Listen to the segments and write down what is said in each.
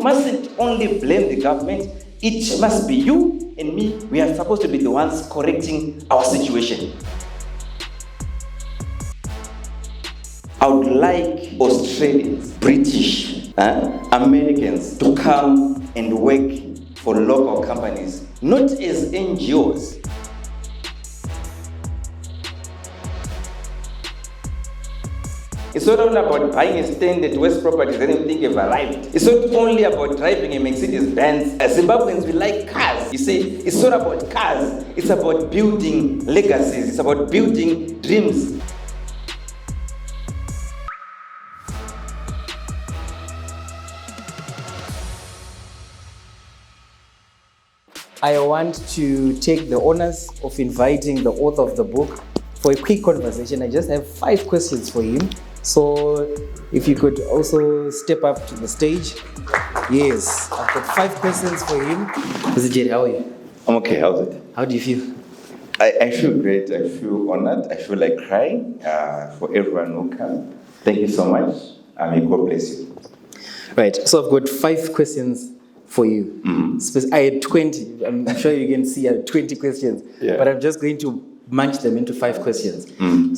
mustn't only blame the government. It must be you and me. We are supposed to be the ones correcting our situation. I would like Australians, British, Americans to come and work for local companies, not as NGOs. It's not only about buying a stand at West Properties and you think you've arrived. It's not only about driving a Mercedes-Benz. As Zimbabweans, we like cars. You see, it's not about cars. It's about building legacies. It's about building dreams. I want to take the honors of inviting the author of the book for a quick conversation. I just have 5 questions for him. So if you could also step up to the stage. Yes, I've got 5 questions for him. Mr. Jerry, how are you? I'm okay, how's it? How do you feel? I feel great, I feel honored, I feel like crying for everyone who came. Thank you so much, and may God bless you. Right, so I've got 5 questions for you. I had 20, I'm sure you can see I had 20 questions, but I'm just going to munch them into 5 questions.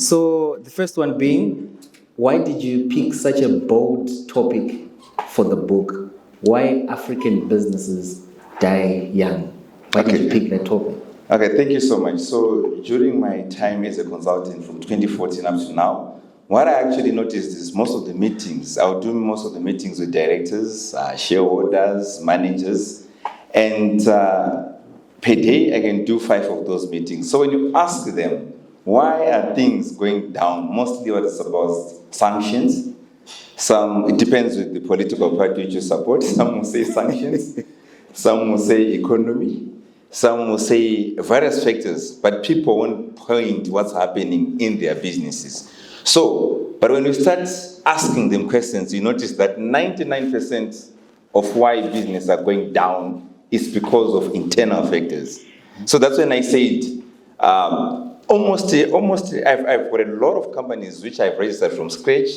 So the first one being, why did you pick such a bold topic for the book? Why African businesses die young? Why did you pick that topic? Okay, thank you so much. So during my time as a consultant from 2014 up to now, what I actually noticed is most of the meetings, I would do most of the meetings with directors, shareholders, managers, and per day I can do 5 of those meetings. So when you ask them, why are things going down? Mostly what it's about sanctions. It depends with the political party which you support. Some will say sanctions, some will say economy, some will say various factors, but people won't point what's happening in their businesses. But when you start asking them questions, you notice that 99% of why business are going down is because of internal factors. So that's when I said, almost, I've got a lot of companies which I've registered from scratch.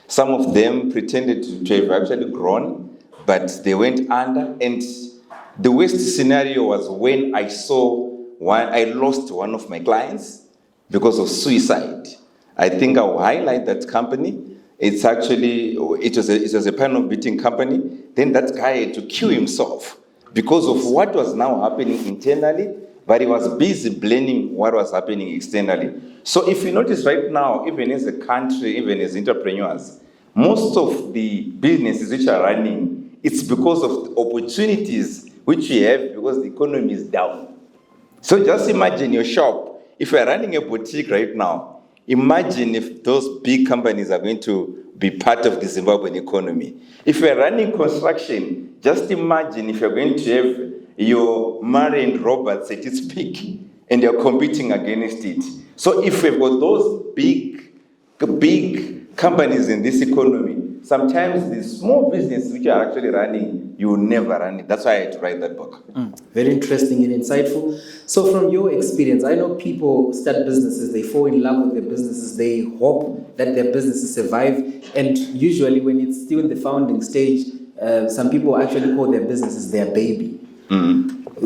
Some of them pretended to have actually grown, but they went under. And the worst scenario was when I lost one of my clients because of suicide. I think I'll highlight that company. It was a panel beating company. Then that guy had to kill himself because of what was now happening internally, but he was busy blaming what was happening externally. So if you notice right now, even as a country, even as entrepreneurs, most of the businesses which are running, it's because of the opportunities which we have because the economy is down. So just imagine your shop. If you're running a boutique right now, imagine if those big companies are going to be part of the Zimbabwean economy. If you're running construction, just imagine if you're going to have your Murray and Roberts at its peak and you're competing against it. So if we've got those big companies in this economy, sometimes the small businesses which are actually running, you will never run it. That's why I had to write that book. Very interesting and insightful. So from your experience, I know people start businesses, they fall in love with their businesses, they hope that their businesses survive, and usually when it's still in the founding stage, some people actually call their businesses their baby.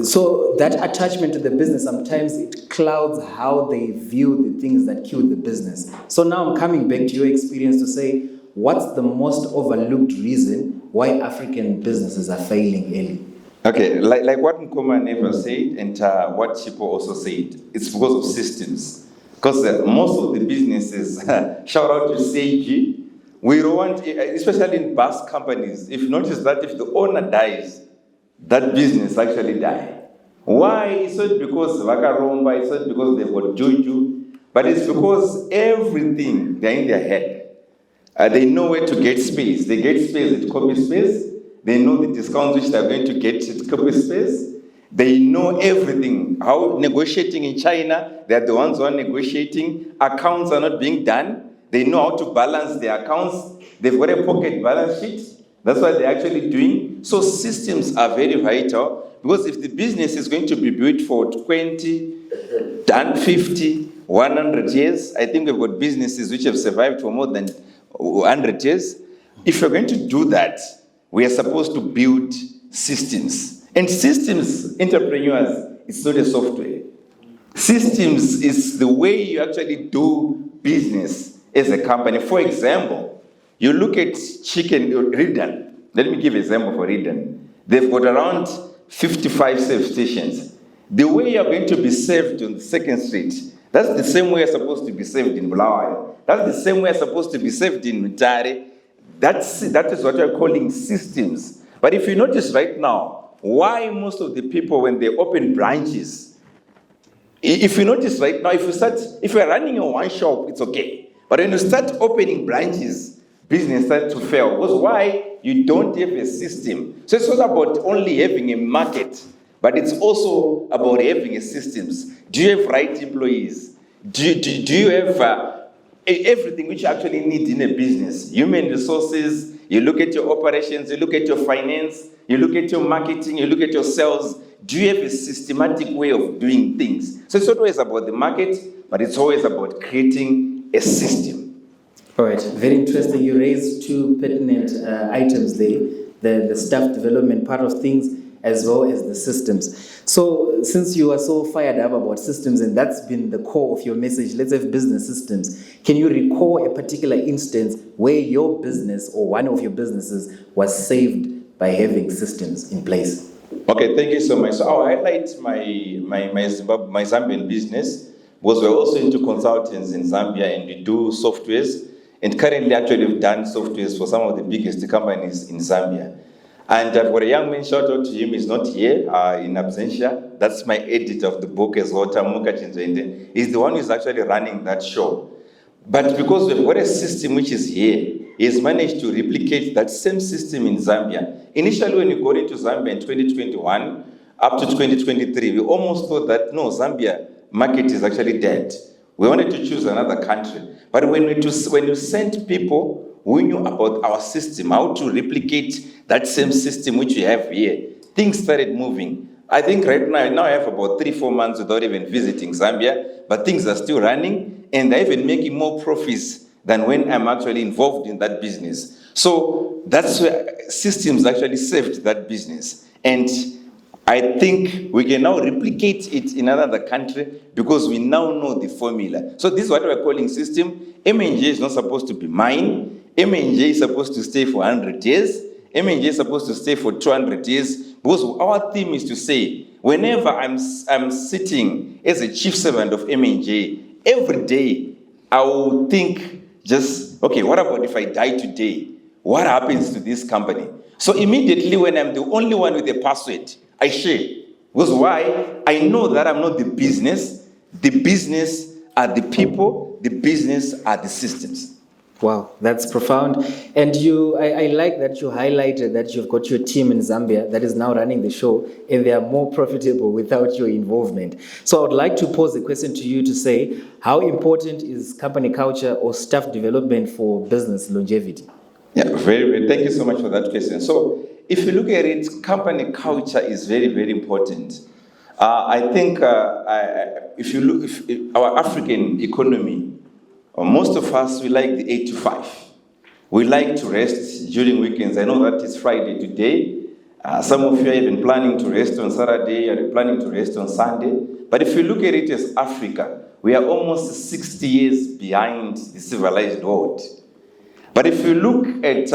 So that attachment to the business, sometimes it clouds how they view the things that killed the business. So now I'm coming back to your experience to say, what's the most overlooked reason why African businesses are failing early? Okay, like what Nkoma never said and what Chipo also said, it's because of systems. Because most of the businesses, shout out to Seiji, we don't want, especially in bus companies, if you notice that if the owner dies, that business actually die. Why? It's not because Vakaromba, it's not because they've got juju, but it's because everything, they're in their head. They know where to get space. They get space at copy space. They know the discounts which they're going to get at copy space. They know everything. How negotiating in China, they're the ones who are negotiating. Accounts are not being done. They know how to balance their accounts. They've got a pocket balance sheet. That's what they're actually doing. So systems are very vital because if the business is going to be built for 20, 50, 100 years, I think we've got businesses which have survived for more than 100 years. If you're going to do that, we are supposed to build systems. And systems, entrepreneurs, it's not a software. Systems is the way you actually do business as a company. For example, you look at Redan. Let me give an example for Redan. They've got around 55 service stations. The way you're going to be served on the 2nd Street, that's the same way you're supposed to be served in Bulawayo. That's the same way you're supposed to be served in Mutare. That is what we're calling systems. But if you notice right now, why most of the people, when they open branches, if you notice right now, if you're running a one shop, it's okay. But when you start opening branches, business starts to fail. Because why? You don't have a system. So it's not about only having a market, but it's also about having a systems. Do you have right employees? Do you have everything which you actually need in a business? Human resources, you look at your operations, you look at your finance, you look at your marketing, you look at your sales. Do you have a systematic way of doing things? So it's not always about the market, but it's always about creating a system. All right, very interesting. You raised two pertinent items there, the staff development part of things as well as the systems. So since you are so fired up about systems and that's been the core of your message, let's have business systems. Can you recall a particular instance where your business or one of your businesses was saved by having systems in place? Okay, thank you so much. So I'll highlight my Zambian business, because we're also into consultants in Zambia and we do softwares. And currently, actually, we've done softwares for some of the biggest companies in Zambia. And I've got a young man, shout out to him, he's not here, in absentia. That's my editor of the book as well, Tamuka Chinzende. He's the one who's actually running that show. But because we've got a system which is here, he's managed to replicate that same system in Zambia. Initially, when we got into Zambia in 2021, up to 2023, we almost thought that, no, Zambia market is actually dead. We wanted to choose another country. But when you sent people who knew about our system, how to replicate that same system which we have here, things started moving. I think right now I have about 3-4 months without even visiting Zambia, but things are still running and they're even making more profits than when I'm actually involved in that business. So that's where systems actually saved that business. And I think we can now replicate it in another country because we now know the formula. So this is what we're calling system. M&J is not supposed to be mine. M&J is supposed to stay for 100 years. M&J is supposed to stay for 200 years. Because our theme is to say, whenever I'm sitting as a chief servant of M&J, every day I will think just, okay, what about if I die today? What happens to this company? So immediately when I'm the only one with a password, I share. Because why? I know that I'm not the business. The business are the people. The business are the systems. Wow, that's profound. And I like that you highlighted that you've got your team in Zambia that is now running the show and they are more profitable without your involvement. So I would like to pose a question to you to say, how important is company culture or staff development for business longevity? Yeah, very, very. Thank you so much for that question. So if you look at it, company culture is very, very important. I think if our African economy, most of us, we like the 8 to 5. We like to rest during weekends. I know that it's Friday today. Some of you are even planning to rest on Saturday, you're planning to rest on Sunday. But if you look at it as Africa, we are almost 60 years behind the civilized world. But if you look at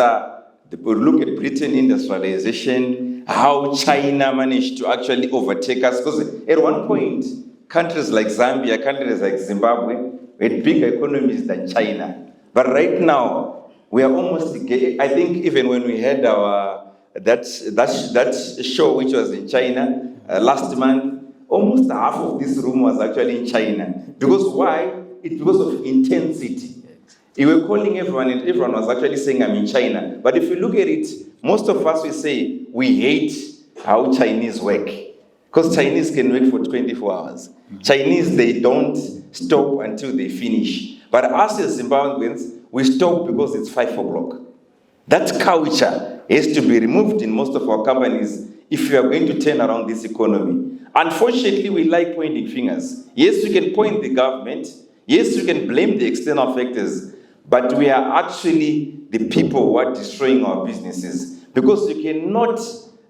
Britain industrialization, how China managed to actually overtake us, because at one point, countries like Zambia, countries like Zimbabwe, had bigger economies than China. But right now, we are almost, I think even when we had that show which was in China last month, almost half of this room was actually in China. Because why? It's because of intensity. You were calling everyone and everyone was actually saying I'm in China. But if you look at it, most of us will say we hate how Chinese work. Because Chinese can work for 24 hours. Chinese, they don't stop until they finish. But us as Zimbabweans, we stop because it's 5 o'clock. That culture has to be removed in most of our companies if we are going to turn around this economy. Unfortunately, we like pointing fingers. Yes, we can point the government. Yes, we can blame the external factors. But we are actually the people who are destroying our businesses. because you cannot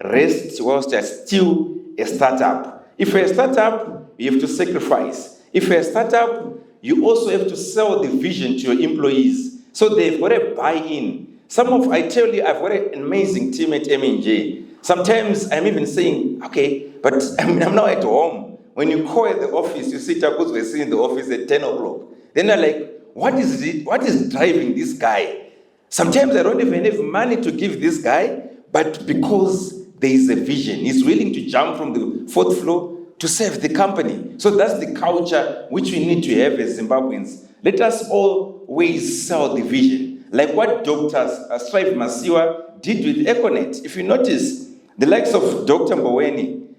rest whilst you're still a startup. If you're a startup, you have to sacrifice. If you're a startup, you also have to sell the vision to your employees. So they've got a buy-in. I tell you, I've got an amazing team at M&J. Sometimes I'm even saying, okay, but I'm now at home. When you call at the office, you sit up because we're sitting in the office at 10 o'clock. Then they're like, what is it? What is driving this guy? Sometimes I don't even have money to give this guy, but because there is a vision, he's willing to jump from the fourth floor to serve the company. So that's the culture which we need to have as Zimbabweans. Let us always sell the vision. Like what Dr. Strive Masiwa did with Econet. If you notice, the likes of Dr. Mboweni,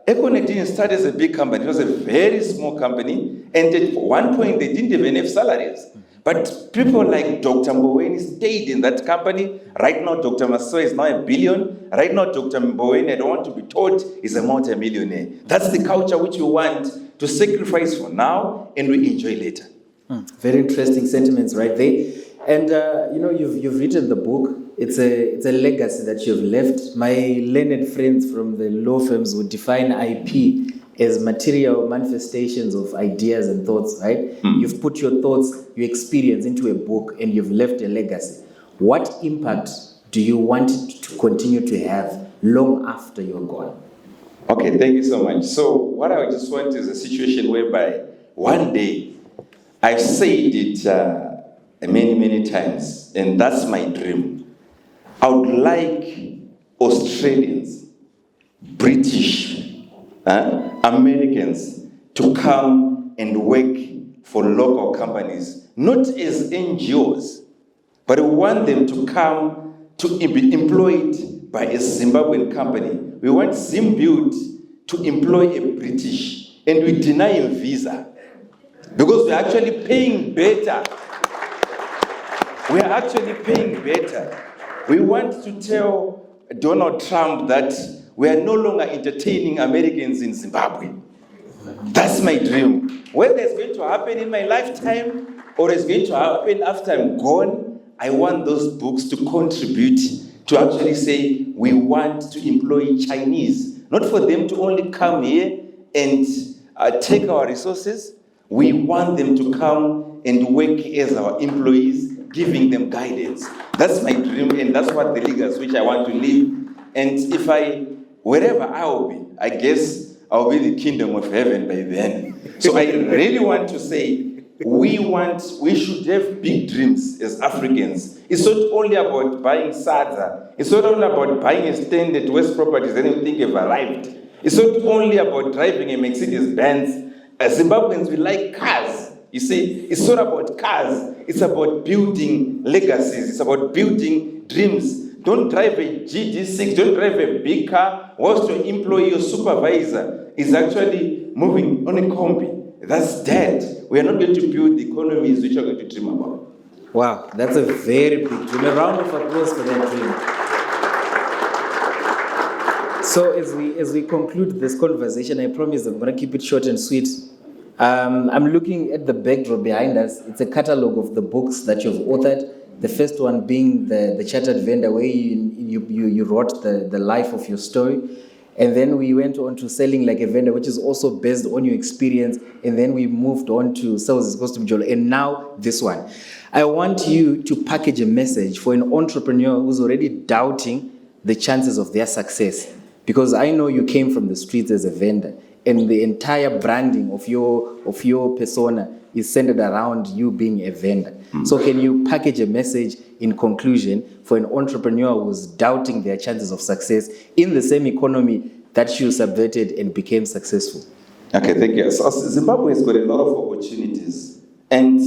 Econet didn't start as a big company. It was a very small company. And at one point, they didn't even have salaries. But people like Dr. Mboweni stayed in that company. Right now, Dr. Masiwa is now $1 billion. Right now, Dr. Mboweni, I don't want to be told, is a multi-millionaire. That's the culture which we want to sacrifice for now and we enjoy later. Very interesting sentiments right there. And you've written the book. It's a legacy that you've left. My learned friends from the law firms would define IP as material manifestations of ideas and thoughts, right? You've put your thoughts, your experience into a book, and you've left a legacy. What impact do you want it to continue to have long after you're gone? Okay, thank you so much. So what I just want is a situation whereby one day, I've said it many, many times, and that's my dream. I would like Australians, British, Americans to come and work for local companies, not as NGOs, but we want them to come to be employed by a Zimbabwean company. We want Zimbuild to employ a British, and we deny him visa because we're actually paying better. We are actually paying better. We want to tell Donald Trump that we are no longer entertaining Americans in Zimbabwe. That's my dream. Whether it's going to happen in my lifetime or it's going to happen after I'm gone, I want those books to contribute to actually say we want to employ Chinese, not for them to only come here and take our resources. We want them to come and work as our employees, giving them guidance. That's my dream, and that's what the legacy which I want to leave. And wherever I will be, I guess I'll be the kingdom of heaven by then. So I really want to say, we should have big dreams as Africans. It's not only about buying SADA. It's not only about buying a stand at West Properties and you think you've arrived. It's not only about driving a Mercedes-Benz. As Zimbabweans, we like cars. You see, it's not about cars. It's about building legacies. It's about building dreams. Don't drive a GD6. Don't drive a big car whilst your employee or supervisor is actually moving on a combi. That's dead. We are not going to build the economies which are going to dream about. Wow, that's a very big dream. A round of applause for that dream. So as we conclude this conversation, I promise I'm going to keep it short and sweet. I'm looking at the backdrop behind us. It's a catalog of the books that you've authored. The first one being the Chartered Vendor, where you wrote the life of your story. And then we went on to Selling Like a Vendor, which is also based on your experience. And then we moved on to Sales Costume Jolo. And now this one. I want you to package a message for an entrepreneur who's already doubting the chances of their success. Because I know you came from the streets as a vendor. And the entire branding of your persona is centered around you being a vendor. Mm-hmm. So can you package a message in conclusion for an entrepreneur who's doubting their chances of success in the same economy that you subverted and became successful? Okay, thank you. So Zimbabwe has got a lot of opportunities. And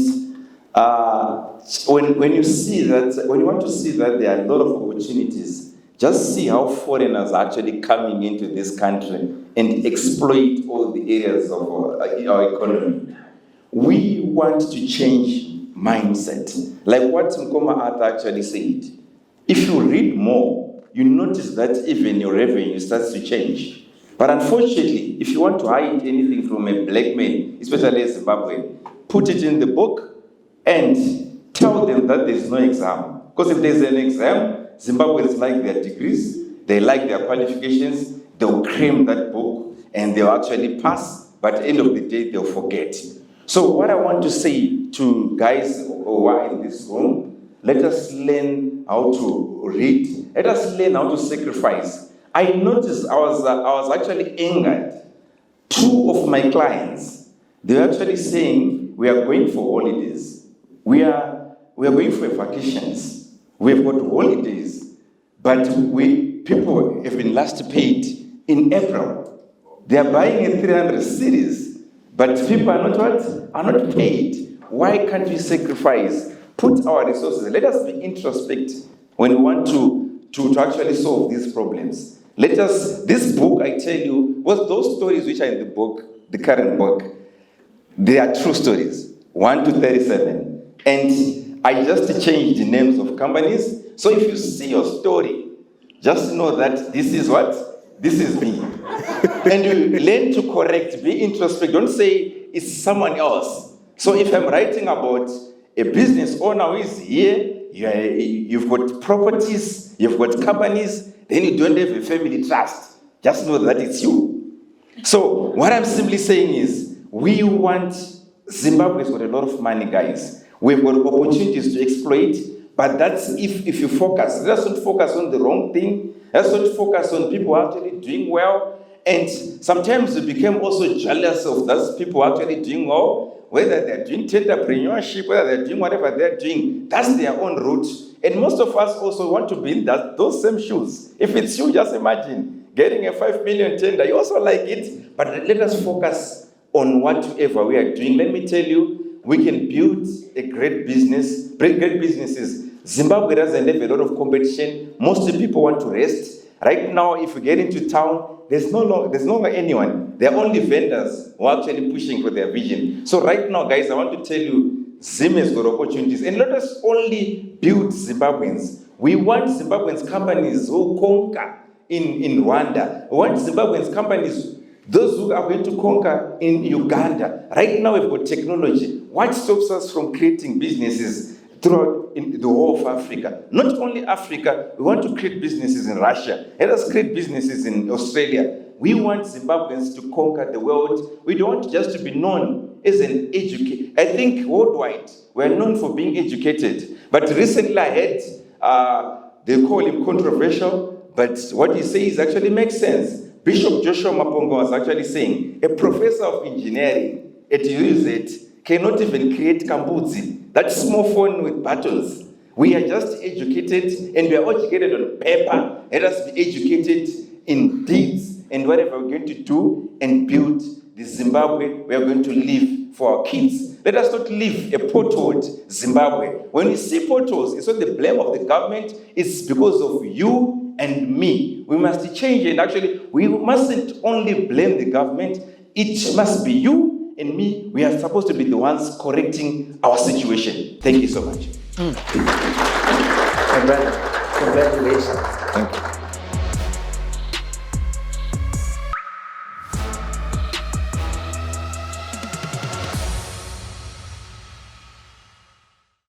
when you want to see that there are a lot of opportunities, just see how foreigners are actually coming into this country and exploit all the areas of our economy. We want to change mindset. Like what Nkoma Arthur actually said. If you read more, you notice that even your revenue starts to change. But unfortunately, if you want to hide anything from a black man, especially a Zimbabwean, put it in the book and tell them that there's no exam. Because if there's an exam, Zimbabweans like their degrees, they like their qualifications, they'll cram that book and they'll actually pass, but at the end of the day, they'll forget. So what I want to say to guys who are in this room, let us learn how to read, let us learn how to sacrifice. I noticed I was actually angered. Two of my clients, they were actually saying, we are going for holidays. We are going for vacations. We've got holidays, but people have been last paid in April. They are buying a 300 series, but people are not what? Are not paid. Why can't we sacrifice? Put our resources. Let us be introspective when we want to actually solve these problems. This book, I tell you, was those stories which are in the book, the current book, they are true stories, 1 to 37. And I just changed the names of companies. So if you see your story, just know that this is what? This is me. And you learn to correct, be introspective. Don't say it's someone else. So if I'm writing about a business owner who is here, you've got properties, you've got companies, then you don't have a family trust. Just know that it's you. So what I'm simply saying is, Zimbabwe's got a lot of money, guys. We've got opportunities to exploit, but that's if you focus. Let's not focus on the wrong thing. Let's not focus on people actually doing well. And sometimes we become also jealous of those people actually doing well, whether they're doing entrepreneurship, whether they're doing whatever they're doing. That's their own route. And most of us also want to be in those same shoes. If it's you, just imagine getting a 5 million tender. You also like it, but let us focus on whatever we are doing. Let me tell you, we can build a great business, great businesses. Zimbabwe doesn't have a lot of competition. Most people want to rest. Right now, if you get into town, there's no longer anyone. There are only vendors who are actually pushing for their vision. So right now, guys, I want to tell you, Zim has got opportunities. And let us only build Zimbabweans. We want Zimbabweans companies who conquer in Rwanda. We want Zimbabweans companies, those who are going to conquer in Uganda. Right now, we've got technology. What stops us from creating businesses throughout in the whole of Africa? Not only Africa, we want to create businesses in Russia. Let us create businesses in Australia. We want Zimbabweans to conquer the world. We don't want just to be known as an educator. I think worldwide, we're known for being educated. But recently I heard, they call him controversial, but what he says actually makes sense. Bishop Joshua Mapongo was actually saying, a professor of engineering at UZ cannot even create Kambudzi, that small phone with buttons. We are just educated, and we are educated on paper. Let us be educated in deeds and whatever we're going to do and build the Zimbabwe we are going to live for our kids. Let us not live a potholed Zimbabwe. When we see potholes, it's not the blame of the government, it's because of you and me. We must change, and actually, we mustn't only blame the government, it must be you and me. We are supposed to be the ones correcting our situation. Thank you so much. My brother, congratulations. Thank you.